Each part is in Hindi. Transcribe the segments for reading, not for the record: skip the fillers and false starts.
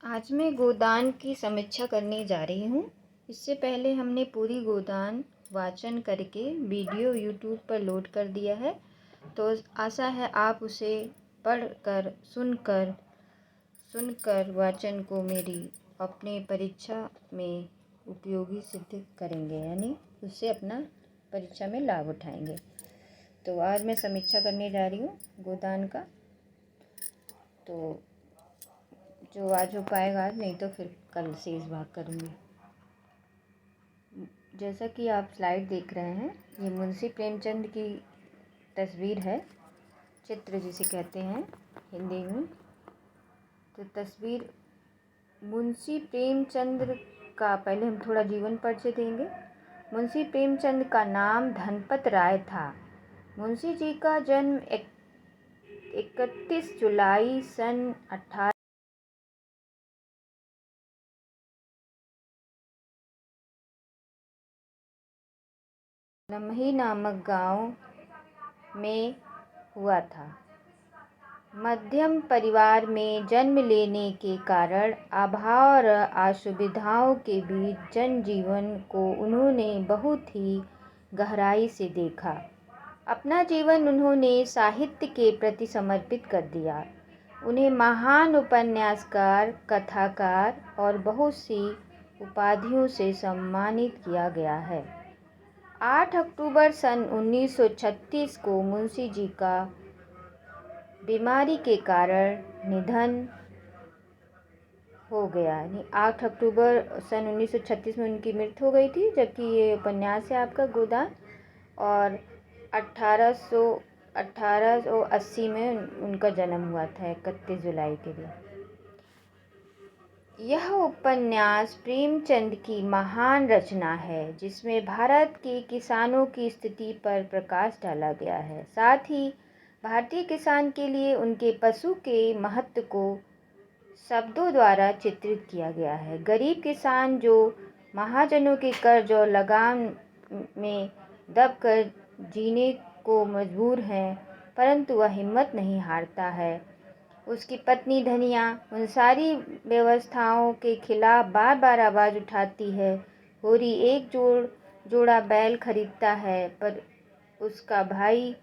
आज मैं गोदान की समीक्षा करने जा रही हूँ। इससे पहले हमने पूरी गोदान वाचन करके वीडियो यूट्यूब पर लोड कर दिया है, तो आशा है आप उसे पढ़कर सुनकर वाचन को मेरी अपने परीक्षा में उपयोगी सिद्ध करेंगे, यानी उससे अपना परीक्षा में लाभ उठाएंगे। तो आज मैं समीक्षा करने जा रही हूँ गोदान का। तो जो आज हो पाएगा आज, नहीं तो फिर कल शेष भाग करूँगी। जैसा कि आप स्लाइड देख रहे हैं, ये मुंशी प्रेमचंद की तस्वीर है, चित्र जिसे कहते हैं हिंदी में। तो तस्वीर मुंशी प्रेमचंद का पहले हम थोड़ा जीवन परिचय देंगे। मुंशी प्रेमचंद का नाम धनपत राय था। मुंशी जी का जन्म 31 जुलाई सन 18 लम्ही नामक गांव में हुआ था। मध्यम परिवार में जन्म लेने के कारण अभाव और असुविधाओं के बीच जनजीवन को उन्होंने बहुत ही गहराई से देखा। अपना जीवन उन्होंने साहित्य के प्रति समर्पित कर दिया। उन्हें महान उपन्यासकार, कथाकार और बहुत सी उपाधियों से सम्मानित किया गया है। 8 अक्टूबर सन 1936 को मुंशी जी का बीमारी के कारण निधन हो गया। 8 अक्टूबर सन 1936 में उनकी मृत्यु हो गई थी, जबकि ये उपन्यास है आपका गोदान। और 1880 में उनका जन्म हुआ था, 31 जुलाई के दिन। यह उपन्यास प्रेमचंद की महान रचना है, जिसमें भारत के किसानों की स्थिति पर प्रकाश डाला गया है। साथ ही भारतीय किसान के लिए उनके पशु के महत्व को शब्दों द्वारा चित्रित किया गया है। गरीब किसान जो महाजनों के कर्ज और लगान में दबकर जीने को मजबूर हैं, परंतु वह हिम्मत नहीं हारता है। उसकी पत्नी धनिया उन सारी व्यवस्थाओं के खिलाफ बार बार आवाज़ उठाती है। होरी एक जोड़ा बैल खरीदता है, पर उसका भाई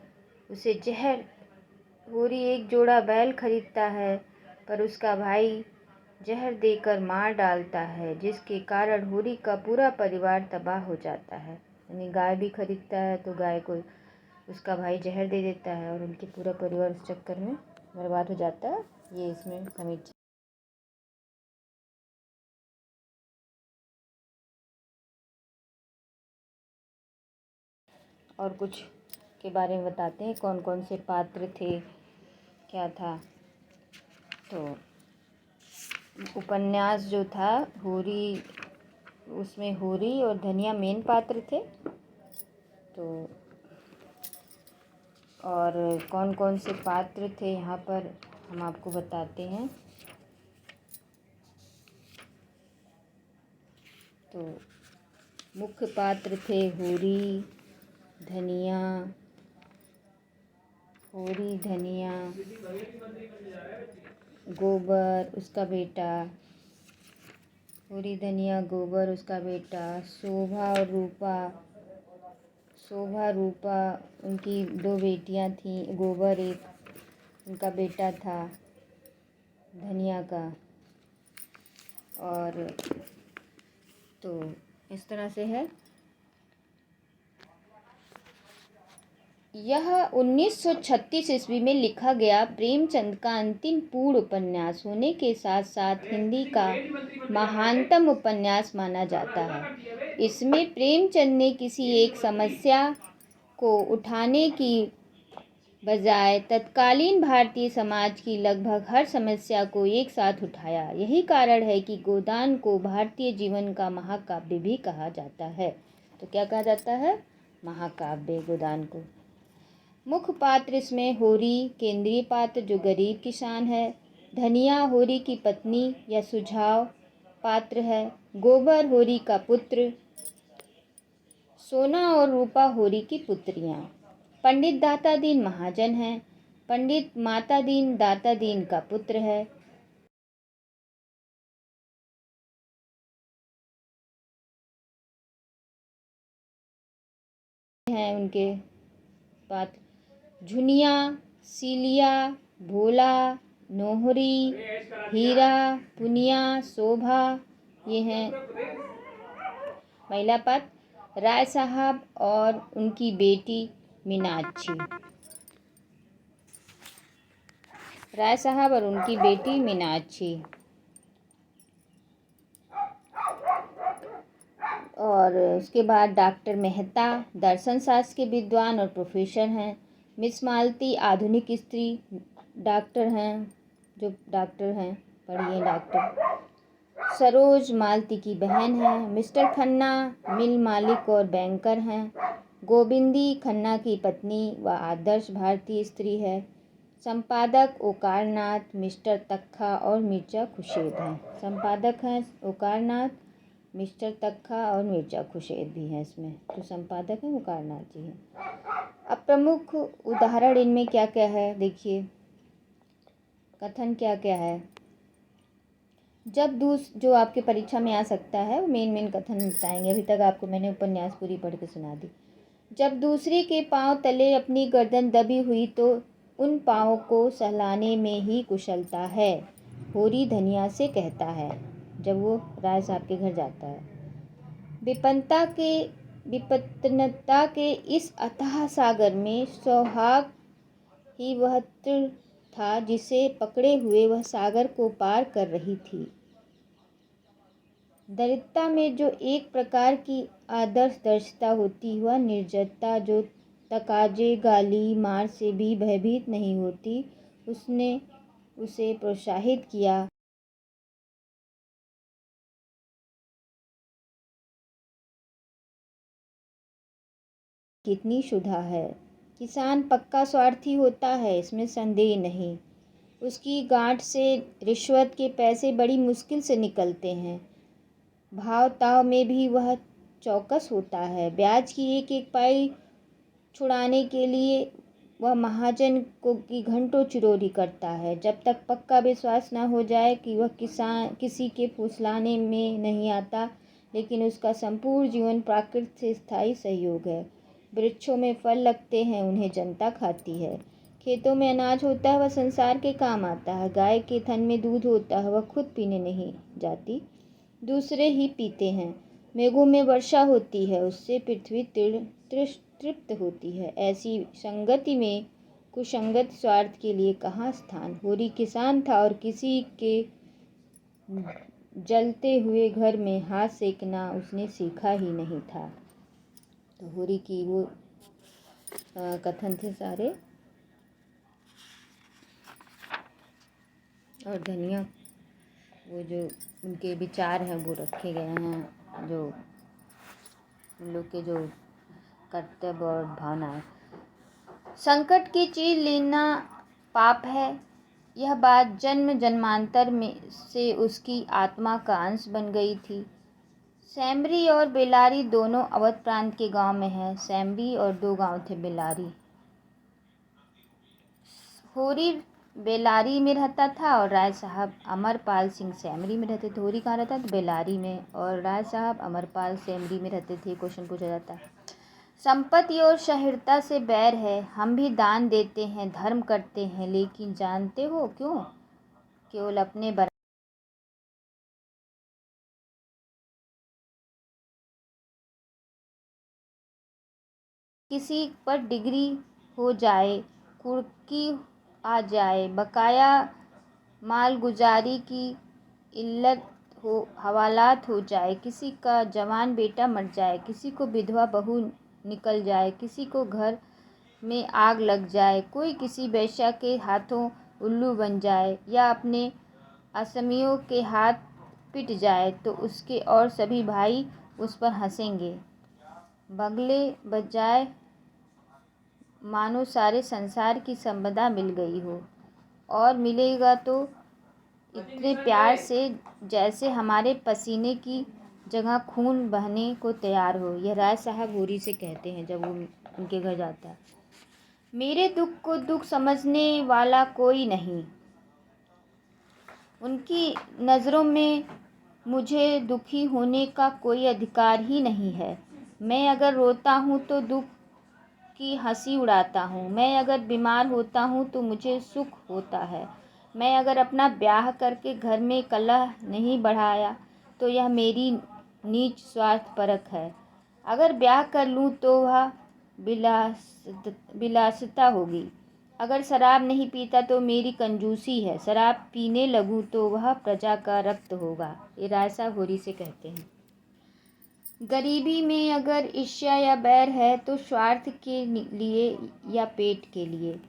उसे जहर देकर मार डालता है, जिसके कारण होरी का पूरा परिवार तबाह हो जाता है। यानी गाय भी खरीदता है तो गाय को उसका भाई जहर दे देता है और उनके पूरा परिवार उस चक्कर में बर्बाद हो जाता है। ये इसमें समीक्षा। और कुछ के बारे में बताते हैं, कौन कौन से पात्र थे, क्या था। तो उपन्यास जो था होरी, उसमें होरी और धनिया मेन पात्र थे। तो और कौन कौन से पात्र थे यहाँ पर हम आपको बताते हैं। तो मुख्य पात्र थे होरी, धनिया, गोबर उसका बेटा, शोभा और रूपा उनकी 2 बेटियां थीं। गोबर एक उनका बेटा था धनिया का। और तो इस तरह से है। यह 1936 ईस्वी में लिखा गया प्रेमचंद का अंतिम पूर्ण उपन्यास होने के साथ साथ हिंदी का महानतम उपन्यास माना जाता है। इसमें प्रेमचंद ने किसी एक समस्या को उठाने की बजाय तत्कालीन भारतीय समाज की लगभग हर समस्या को एक साथ उठाया। यही कारण है कि गोदान को भारतीय जीवन का महाकाव्य भी कहा जाता है। तो क्या कहा जाता है? महाकाव्य गोदान को। मुख्य पात्र इसमें होरी केंद्रीय पात्र, जो गरीब किसान है। धनिया होरी की पत्नी या सुझाव पात्र है। गोबर होरी का पुत्र। सोना और रूपा होरी की पुत्रियां। पंडित दाता दीन महाजन है। पंडित माता दीन दाता दीन का पुत्र है। हैं उनके पात्र। झुनिया, सीलिया, भोला, नोहरी, हीरा, पुनिया, शोभा, ये हैं महिला पात्र। राय साहब और उनकी बेटी मीनाक्षी, राय साहब और उनकी बेटी मीनाक्षी। और उसके बाद डॉक्टर मेहता दर्शन शास्त्र के विद्वान और प्रोफेसर हैं। मिस मालती आधुनिक स्त्री डॉक्टर हैं, जो डॉक्टर हैं, पढ़िए डॉक्टर। सरोज मालती की बहन है। मिस्टर खन्ना मिल मालिक और बैंकर हैं। गोविंदी खन्ना की पत्नी व आदर्श भारतीय स्त्री है। संपादक ओकारनाथ, मिस्टर तक्खा और मिर्जा खुर्शीद हैं। संपादक हैं ओकारनाथ, मिस्टर तक्खा और मिर्जा खुर्शीद भी हैं इसमें, तो संपादक हैं ओकारनाथ जी हैं। अब प्रमुख उदाहरण इनमें क्या क्या है देखिए, कथन क्या क्या है। जब जो आपके परीक्षा में आ सकता है वो मेन कथन बताएंगे। अभी तक आपको मैंने उपन्यास पूरी पढ़ के सुना दी। जब दूसरे के पांव तले अपनी गर्दन दबी हुई तो उन पाँव को सहलाने में ही कुशलता है, होरी धनिया से कहता है जब वो राय साहब के घर जाता है। विपन्नता के इस अथाह सागर में सौभाग्य ही वह तीर था जिसे पकड़े हुए वह सागर को पार कर रही थी। दरिद्रता में जो एक प्रकार की आदर्श दर्शता होती, वह निर्जरता जो तकाजे गाली मार से भी भयभीत नहीं होती, उसने उसे प्रोत्साहित किया। कितनी शुद्धा है। किसान पक्का स्वार्थी होता है, इसमें संदेह नहीं। उसकी गांठ से रिश्वत के पैसे बड़ी मुश्किल से निकलते हैं। भाव ताव में भी वह चौकस होता है। ब्याज की एक एक पाई छुड़ाने के लिए वह महाजन को की घंटों चिरौरी करता है। जब तक पक्का विश्वास न हो जाए कि वह किसी के फुसलाने में नहीं आता, लेकिन उसका संपूर्ण जीवन प्रकृति से स्थायी सहयोग है। वृक्षों में फल लगते हैं, उन्हें जनता खाती है। खेतों में अनाज होता है, वह संसार के काम आता है। गाय के थन में दूध होता है, वह खुद पीने नहीं जाती, दूसरे ही पीते हैं। मेघों में वर्षा होती है, उससे पृथ्वी तृप्त होती है। ऐसी संगति में कुसंगत स्वार्थ के लिए कहाँ स्थान। होरी किसान था और किसी के जलते हुए घर में हाथ सेकना उसने सीखा ही नहीं था। तो होरी की वो कथन थे सारे। और धनिया वो जो उनके विचार हैं वो रखे गए हैं, जो उन लोग के जो कर्तव्य और भावनाएं। संकट की चीज लेना पाप है, यह बात जन्म जन्मांतर में से उसकी आत्मा का अंश बन गई थी। सैमरी और बेलारी दोनों अवध प्रांत के गांव में है। सैमरी और दो गांव थे बेलारी। होरी बेलारी में रहता था और राय साहब अमरपाल सिंह सैमरी में रहते थे। होरी कहाँ रहता था? बेलारी में। और राय साहब अमरपाल सैमरी में रहते थे। क्वेश्चन पूछा जाता है। संपत्ति और शहीरता से बैर है। हम भी दान देते हैं, धर्म करते हैं, लेकिन जानते हो क्यों? केवल अपने किसी पर डिग्री हो जाए, कुर्की आ जाए, बकाया मालगुजारी की इल्लत हो, हवालात हो जाए, किसी का जवान बेटा मर जाए, किसी को विधवा बहू निकल जाए, किसी को घर में आग लग जाए, कोई किसी वेश्या के हाथों उल्लू बन जाए या अपने असमियों के हाथ पिट जाए, तो उसके और सभी भाई उस पर हंसेंगे। बगले बजाए मानो सारे संसार की संपदा मिल गई हो, और मिलेगा तो इतने प्यार से जैसे हमारे पसीने की जगह खून बहने को तैयार हो। यह राय साहब होरी से कहते हैं जब वो उनके घर जाता है। मेरे दुख को दुख समझने वाला कोई नहीं। उनकी नज़रों में मुझे दुखी होने का कोई अधिकार ही नहीं है। मैं अगर रोता हूँ तो दुख की हंसी उड़ाता हूँ। मैं अगर बीमार होता हूँ तो मुझे सुख होता है। मैं अगर अपना ब्याह करके घर में कलह नहीं बढ़ाया तो यह मेरी नीच स्वार्थपरक है। अगर ब्याह कर लूँ तो वह विलासिता होगी। अगर शराब नहीं पीता तो मेरी कंजूसी है। शराब पीने लगूँ तो वह प्रजा का रक्त होगा। ये राय साहब होरी से कहते हैं। गरीबी में अगर ईर्ष्या या बैर है तो स्वार्थ के लिए या पेट के लिए।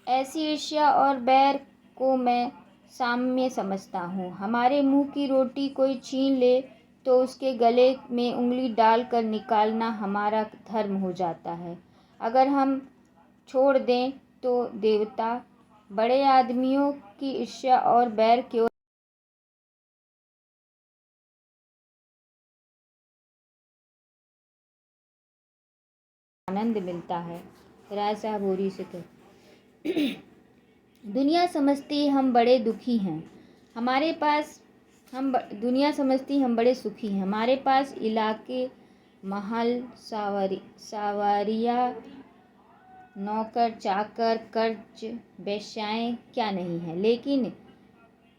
ऐसी ईर्ष्या और बैर को मैं साम्य समझता हूँ। हमारे मुंह की रोटी कोई छीन ले तो उसके गले में उंगली डालकर निकालना हमारा धर्म हो जाता है। अगर हम छोड़ दें तो देवता बड़े आदमियों की ईर्ष्या और बैर की ओर आनंद मिलता है। राय साहब होरी से कहते दुनिया समझती हम बड़े दुखी हैं। हमारे पास दुनिया समझती हम बड़े सुखी हैं। हमारे पास इलाके, महल, सवारियाँ, नौकर चाकर, कर्ज, वेश्याएं क्या नहीं है। लेकिन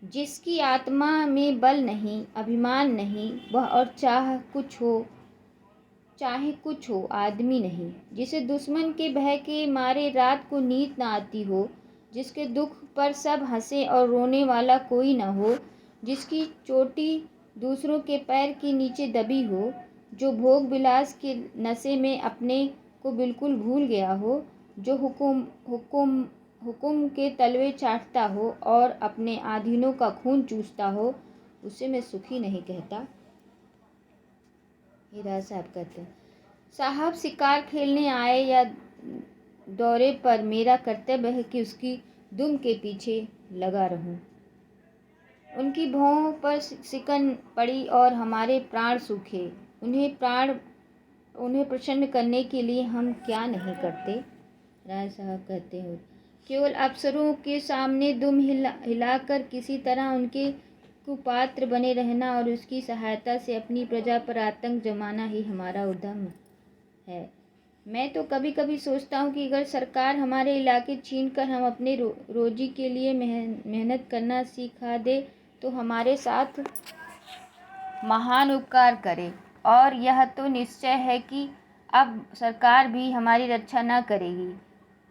जिसकी आत्मा में बल नहीं, अभिमान नहीं, वह और चाहे कुछ हो आदमी नहीं। जिसे दुश्मन के भय के मारे रात को नींद न आती हो, जिसके दुख पर सब हंसे और रोने वाला कोई न हो, जिसकी चोटी दूसरों के पैर के नीचे दबी हो, जो भोग विलास के नशे में अपने को बिल्कुल भूल गया हो, जो हुकुम के तलवे चाटता हो और अपने अधीनों का खून चूसता हो, उसे मैं सुखी नहीं कहता। हीरा साहब कहते हैं साहब शिकार खेलने आए या दौरे पर मेरा कर्तव्य है कि उसकी दुम के पीछे लगा रहूं। उनकी भौं पर सिकन पड़ी और हमारे प्राण सूखे। उन्हें प्रसन्न करने के लिए हम क्या नहीं करते। राय साहब कहते हो केवल अफसरों के सामने दुम हिलाकर किसी तरह उनके कुपात्र बने रहना और उसकी सहायता से अपनी प्रजा पर आतंक जमाना ही हमारा उद्यम है। मैं तो कभी कभी सोचता हूँ कि अगर सरकार हमारे इलाके छीनकर हम अपने रोजी के लिए मेहनत करना सिखा दे तो हमारे साथ महान उपकार करे। और यह तो निश्चय है कि अब सरकार भी हमारी रक्षा न करेगी।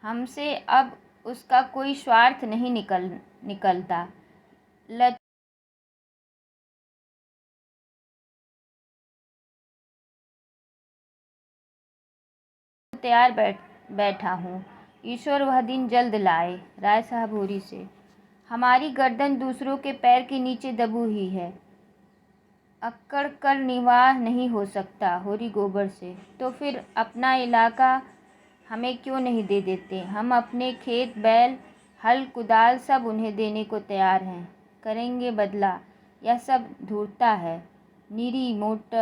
हमसे अब उसका कोई स्वार्थ नहीं निकलता। तैयार बैठा हूँ। ईश्वर वह दिन जल्द लाए। राय साहब होरी से हमारी गर्दन दूसरों के पैर के नीचे दबी हुई है। अक्कड़ कर निवाह नहीं हो सकता। होरी गोबर से तो फिर अपना इलाका हमें क्यों नहीं दे देते। हम अपने खेत बैल हल कुदाल सब उन्हें देने को तैयार हैं। करेंगे बदला। यह सब धूर्तता है। निरी मोट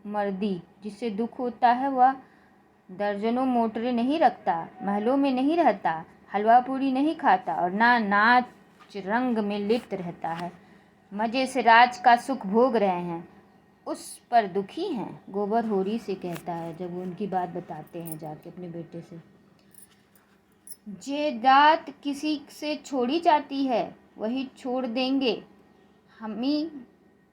मर्दी जिससे दुख होता है वह दर्जनों मोटरें नहीं रखता, महलों में नहीं रहता, हलवा पूरी नहीं खाता और ना नाच रंग में लिप्त रहता है। मज़े से राज का सुख भोग रहे हैं, उस पर दुखी हैं। गोबर होरी से कहता है जब वो उनकी बात बताते हैं जाके अपने बेटे से। जायदाद किसी से छोड़ी जाती है वही छोड़ देंगे। हमी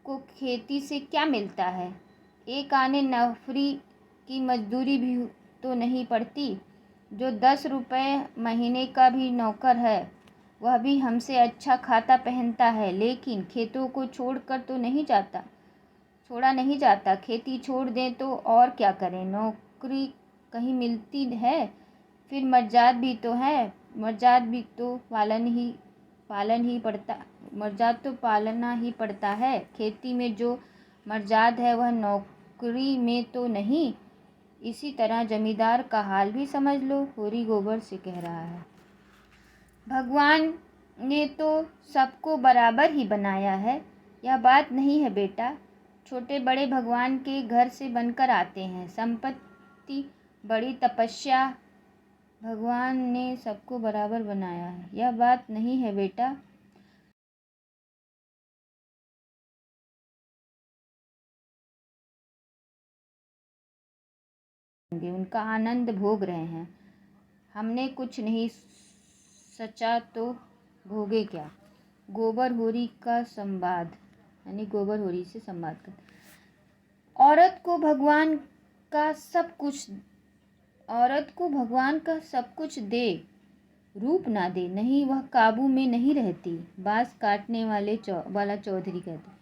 को खेती से क्या मिलता है। एक आने नौकरी की मजदूरी भी तो नहीं पड़ती। जो 10 रुपये महीने का भी नौकर है वह भी हमसे अच्छा खाता पहनता है, लेकिन खेतों को छोड़कर तो छोड़ा नहीं जाता। खेती छोड़ दें तो और क्या करें। नौकरी कहीं मिलती है, फिर मर्जाद भी तो है। मर्जाद भी तो पालना ही पड़ता है। खेती में जो मर्जाद है वह नौकरी में तो नहीं। इसी तरह जमींदार का हाल भी समझ लो। होरी गोबर से कह रहा है भगवान ने तो सबको बराबर ही बनाया है। यह बात नहीं है बेटा। छोटे बड़े भगवान के घर से बनकर आते हैं। संपत्ति बड़ी तपस्या। भगवान ने सबको बराबर बनाया है। यह बात नहीं है बेटा। उनका आनंद भोग रहे हैं। हमने कुछ नहीं सचा तो भोगे क्या। गोबर होरी का संवाद, यानी गोबर होरी से संवाद कर। औरत को भगवान का सब कुछ दे, रूप ना दे, नहीं वह काबू में नहीं रहती। बांस काटने वाला चौधरी कहते।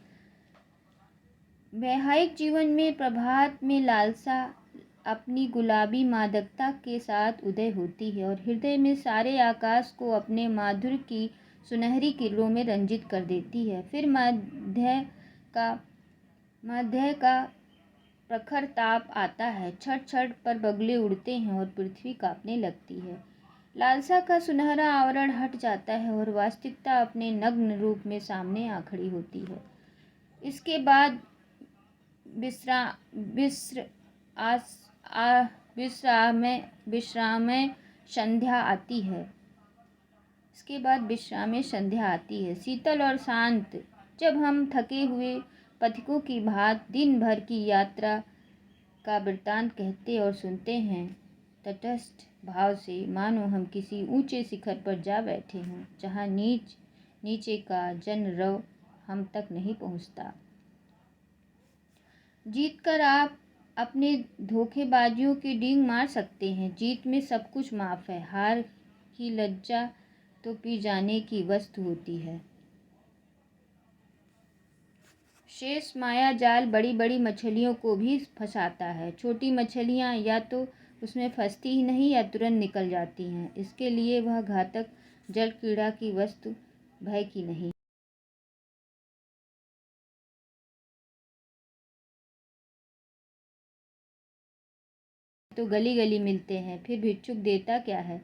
वैवाहिक जीवन में प्रभात में लालसा अपनी गुलाबी मादकता के साथ उदय होती है और हृदय में सारे आकाश को अपने माधुर्य की सुनहरी किरणों में रंजित कर देती है। फिर मध्य का प्रखर ताप आता है, छट छट पर बगुले उड़ते हैं और पृथ्वी कांपने लगती है। लालसा का सुनहरा आवरण हट जाता है और वास्तविकता अपने नग्न रूप में सामने आ खड़ी होती है। इसके बाद विश्राम संध्या आती है, शीतल और शांत। जब हम थके हुए पथिकों की भांति दिन भर की यात्रा का वृत्तांत कहते और सुनते हैं, तटस्थ भाव से, मानो हम किसी ऊंचे शिखर पर जा बैठे हों, जहाँ नीचे का जनरव हम तक नहीं पहुँचता। जीत कर आप अपने धोखेबाजियों की डींग मार सकते हैं। जीत में सब कुछ माफ़ है। हार की लज्जा तो पी जाने की वस्तु होती है। शेष माया जाल बड़ी बड़ी मछलियों को भी फंसाता है। छोटी मछलियाँ या तो उसमें फंसती ही नहीं या तुरंत निकल जाती हैं। इसके लिए वह घातक जल कीड़ा की वस्तु भय की नहीं। तो गली गली मिलते हैं। फिर भिक्षुक देता क्या है?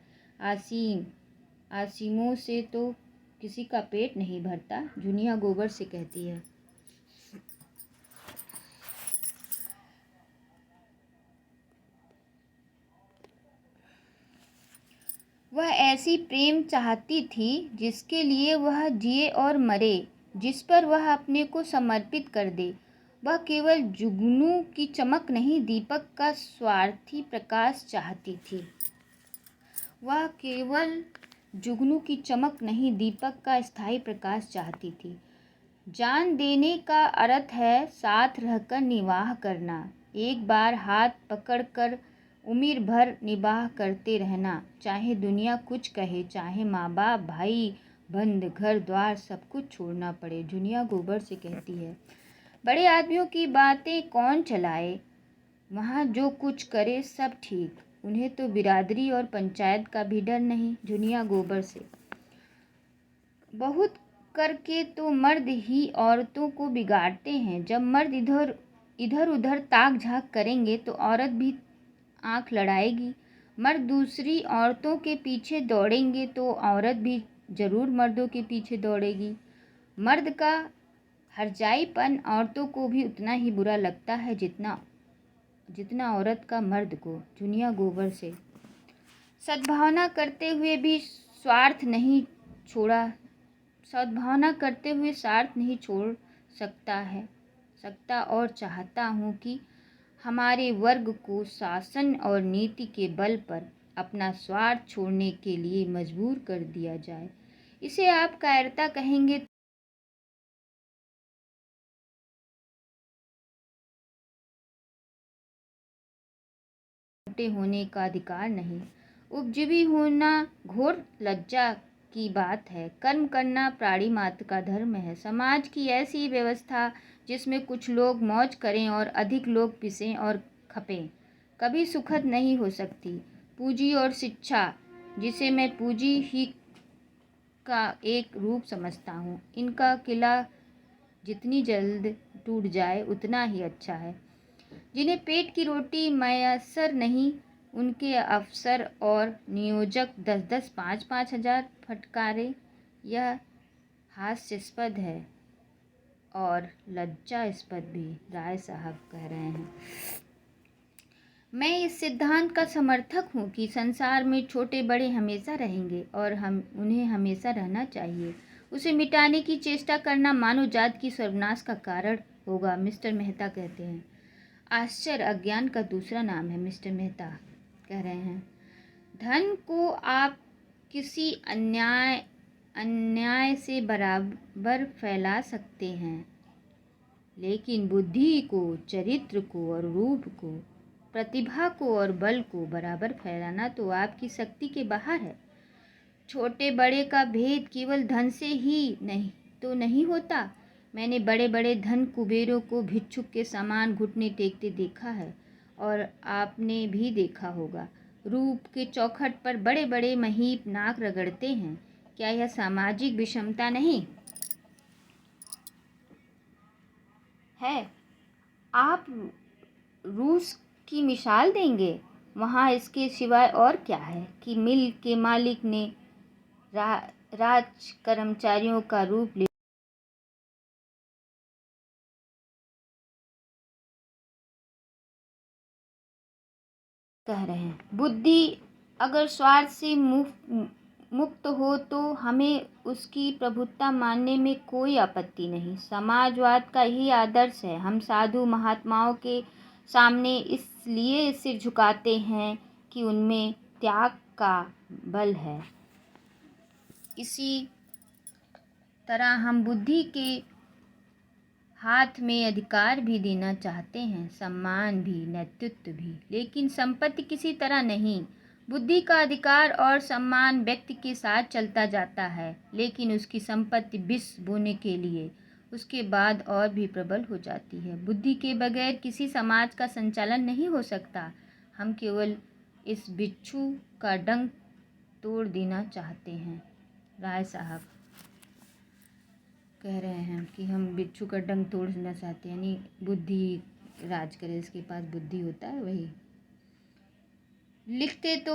आसिमों से तो किसी का पेट नहीं भरता, जुनिया गोबर से कहती है। वह ऐसी प्रेम चाहती थी जिसके लिए वह जिए और मरे, जिस पर वह अपने को समर्पित कर दे। वह केवल जुगनू की चमक नहीं, दीपक का स्वार्थी प्रकाश चाहती थी। वह केवल जुगनू की चमक नहीं, दीपक का स्थायी प्रकाश चाहती थी। जान देने का अर्थ है साथ रहकर निवाह करना, एक बार हाथ पकड़कर उम्र भर निबाह करते रहना, चाहे दुनिया कुछ कहे, चाहे माँ बाप, भाई बंद, घर द्वार सब कुछ छोड़ना पड़े। जुनिया गोबर से कहती है। बड़े आदमियों की बातें कौन चलाए, वहाँ जो कुछ करे सब ठीक, उन्हें तो बिरादरी और पंचायत का भी डर नहीं। जुनिया गोबर से। बहुत करके तो मर्द ही औरतों को बिगाड़ते हैं। जब मर्द इधर उधर ताक झाँक करेंगे तो औरत भी आंख लड़ाएगी। मर्द दूसरी औरतों के पीछे दौड़ेंगे तो औरत भी जरूर मर्दों के पीछे दौड़ेगी। मर्द का हरजाईपन औरतों को भी उतना ही बुरा लगता है जितना औरत का मर्द को। जुनिया गोबर से। सद्भावना करते हुए स्वार्थ नहीं छोड़ सकता और चाहता हूँ कि हमारे वर्ग को शासन और नीति के बल पर अपना स्वार्थ छोड़ने के लिए मजबूर कर दिया जाए। इसे आप कायरता कहेंगे होने का अधिकार नहीं। उपजीवी होना घोर लज्जा की बात है। कर्म करना प्राणी मात्र का धर्म है। समाज की ऐसी व्यवस्था जिसमें कुछ लोग मौज करें और अधिक लोग पिसें और खपें, कभी सुखद नहीं हो सकती। पूंजी और शिक्षा, जिसे मैं पूंजी ही का एक रूप समझता हूँ, इनका किला जितनी जल्द टूट जाए उतना ही अच्छा है। जिन्हें पेट की रोटी मैसर नहीं, उनके अफसर और नियोजक 10-10, 5-5 हजार फटकारे। यह हास्यास्पद है और लज्जास्पद भी, राय साहब कह रहे हैं। मैं इस सिद्धांत का समर्थक हूँ कि संसार में छोटे बड़े हमेशा रहेंगे और उन्हें हमेशा रहना चाहिए। उसे मिटाने की चेष्टा करना मानव जात की सर्वनाश का कारण होगा। मिस्टर मेहता कहते हैं। आश्चर्य अज्ञान का दूसरा नाम है। मिस्टर मेहता कह रहे हैं, धन को आप किसी अन्याय से बराबर फैला सकते हैं, लेकिन बुद्धि को, चरित्र को और रूप को, प्रतिभा को और बल को बराबर फैलाना तो आपकी शक्ति के बाहर है। छोटे बड़े का भेद केवल धन से ही नहीं होता। मैंने बड़े बड़े धन कुबेरों को भिक्षुक के समान घुटने टेकते देखा है, और आपने भी देखा होगा। रूप के चौखट पर बड़े बड़े महीप नाक रगड़ते हैं। क्या यह सामाजिक विषमता नहीं है? आप रूस की मिसाल देंगे, वहाँ इसके सिवाय और क्या है कि मिल के मालिक ने राज कर्मचारियों का रूप ले कह रहे हैं। बुद्धि अगर स्वार्थ से मुक्त हो तो हमें उसकी प्रभुत्ता मानने में कोई आपत्ति नहीं। समाजवाद का यही आदर्श है। हम साधु महात्माओं के सामने इसलिए सिर झुकाते हैं कि उनमें त्याग का बल है। इसी तरह हम बुद्धि के हाथ में अधिकार भी देना चाहते हैं, सम्मान भी, नेतृत्व भी, लेकिन संपत्ति किसी तरह नहीं। बुद्धि का अधिकार और सम्मान व्यक्ति के साथ चलता जाता है, लेकिन उसकी संपत्ति विष बोने के लिए उसके बाद और भी प्रबल हो जाती है। बुद्धि के बगैर किसी समाज का संचालन नहीं हो सकता। हम केवल इस बिच्छू का डंक तोड़ देना चाहते हैं। राय साहब कह रहे हैं कि हम बिच्छू का डंक तोड़ना चाहते हैं, यानी बुद्धि राज करे, इसके पास बुद्धि होता है वही। लिखते तो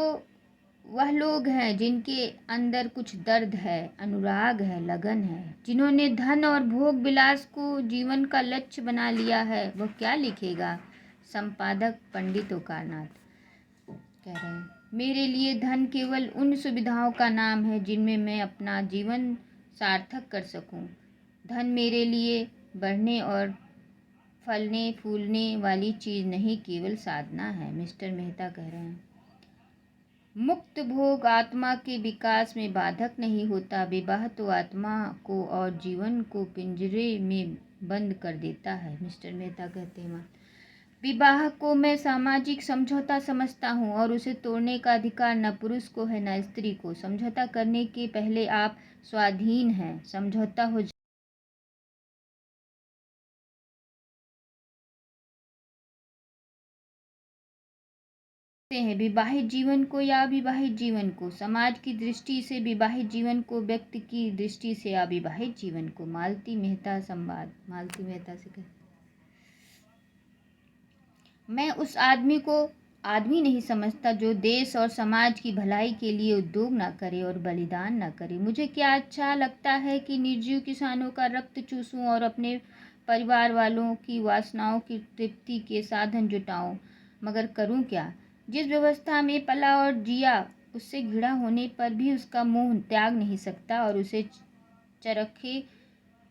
वह लोग हैं जिनके अंदर कुछ दर्द है, अनुराग है, लगन है। जिन्होंने धन और भोग विलास को जीवन का लक्ष्य बना लिया है, वह क्या लिखेगा? संपादक पंडित ओकारनाथ कह रहे हैं, मेरे लिए धन केवल उन सुविधाओं का नाम है जिनमें मैं अपना जीवन सार्थक कर सकूं। धन मेरे लिए बढ़ने और फलने फूलने वाली चीज़ नहीं, केवल साधना है। मिस्टर मेहता कह रहे हैं, मुक्त भोग आत्मा के विकास में बाधक नहीं होता। विवाह तो आत्मा को और जीवन को पिंजरे में बंद कर देता है। मिस्टर मेहता कहते हैं, विवाह को मैं सामाजिक समझौता समझता हूँ और उसे तोड़ने का अधिकार न पुरुष को है न स्त्री को। समझौता करने के पहले आप स्वाधीन हैं। समझौता हो हैं विवाहित जीवन को या अविवाहित जीवन को, समाज की दृष्टि से विवाहित जीवन को, व्यक्ति की दृष्टि से अविवाहित जीवन को। मालती मेहता संवाद। मालती मेहता से कहते, मैं उस आदमी को आदमी नहीं समझता जो देश और समाज की भलाई के लिए उद्योग ना करे और बलिदान ना करे। मुझे क्या अच्छा लगता है कि निर्जीव किसानों का रक्त चूसूं और अपने परिवार वालों की वासनाओं की तृप्ति के साधन जुटाऊं, मगर करूं क्या? जिस व्यवस्था में पला और जिया, उससे घृणा होने पर भी उसका मोह त्याग नहीं सकता और उसे चरखे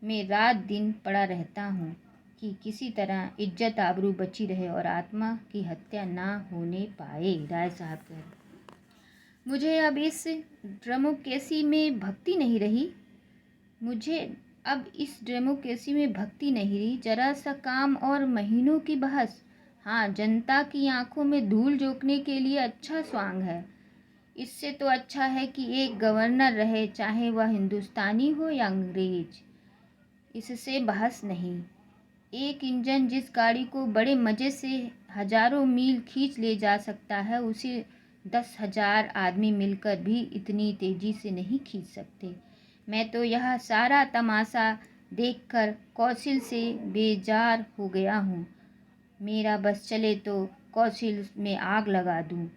में रात दिन पड़ा रहता हूँ कि किसी तरह इज्जत आबरू बची रहे और आत्मा की हत्या ना होने पाए। राय साहब कह रहे, मुझे अब इस डेमोक्रेसी में भक्ति नहीं रही। जरा सा काम और महीनों की बहस। हाँ, जनता की आंखों में धूल झोंकने के लिए अच्छा स्वांग है। इससे तो अच्छा है कि एक गवर्नर रहे, चाहे वह हिंदुस्तानी हो या अंग्रेज। इससे बहस नहीं। एक इंजन जिस गाड़ी को बड़े मज़े से हजारों मील खींच ले जा सकता है, उसे 10,000 आदमी मिलकर भी इतनी तेज़ी से नहीं खींच सकते। मैं तो यह सारा तमाशा देखकर कौशल से बेजार हो गया हूँ। मेरा बस चले तो कौशल में आग लगा दूँ।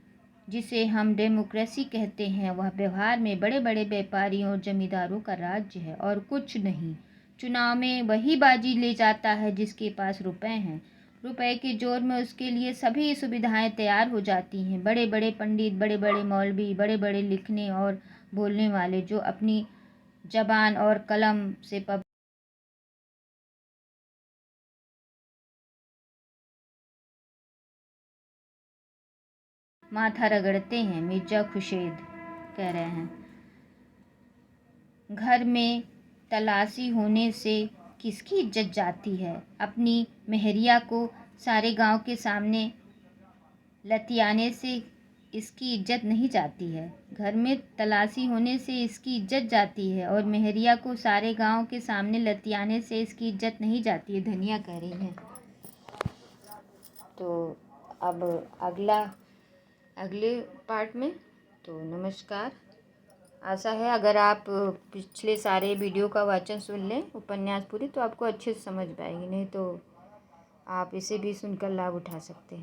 जिसे हम डेमोक्रेसी कहते हैं, वह व्यवहार में बड़े बड़े व्यापारियों और जमींदारों का राज्य है और कुछ नहीं। चुनाव में वही बाजी ले जाता है जिसके पास रुपए हैं। रुपए के जोर में उसके लिए सभी सुविधाएं तैयार हो जाती हैं। बड़े बड़े पंडित, बड़े बड़े मौलवी, बड़े बड़े लिखने और बोलने वाले, जो अपनी जबान और कलम से माथा रगड़ते हैं। मिर्ज़ा खुर्शीद कह रहे हैं, घर में तलाशी होने से किसकी इज्जत जाती है? अपनी मेहरिया को सारे गांव के सामने लतियाने से इसकी इज्जत नहीं जाती है। घर में तलाशी होने से इसकी इज्जत जाती है और मेहरिया को सारे गांव के सामने लतियाने से इसकी इज्जत नहीं जाती है। धनिया कह रही हैं। तो अब अगले पार्ट में। तो नमस्कार। आशा है अगर आप पिछले सारे वीडियो का वाचन सुन लें, उपन्यास पूरी, तो आपको अच्छे से समझ पाएंगे। नहीं तो आप इसे भी सुनकर लाभ उठा सकते हैं।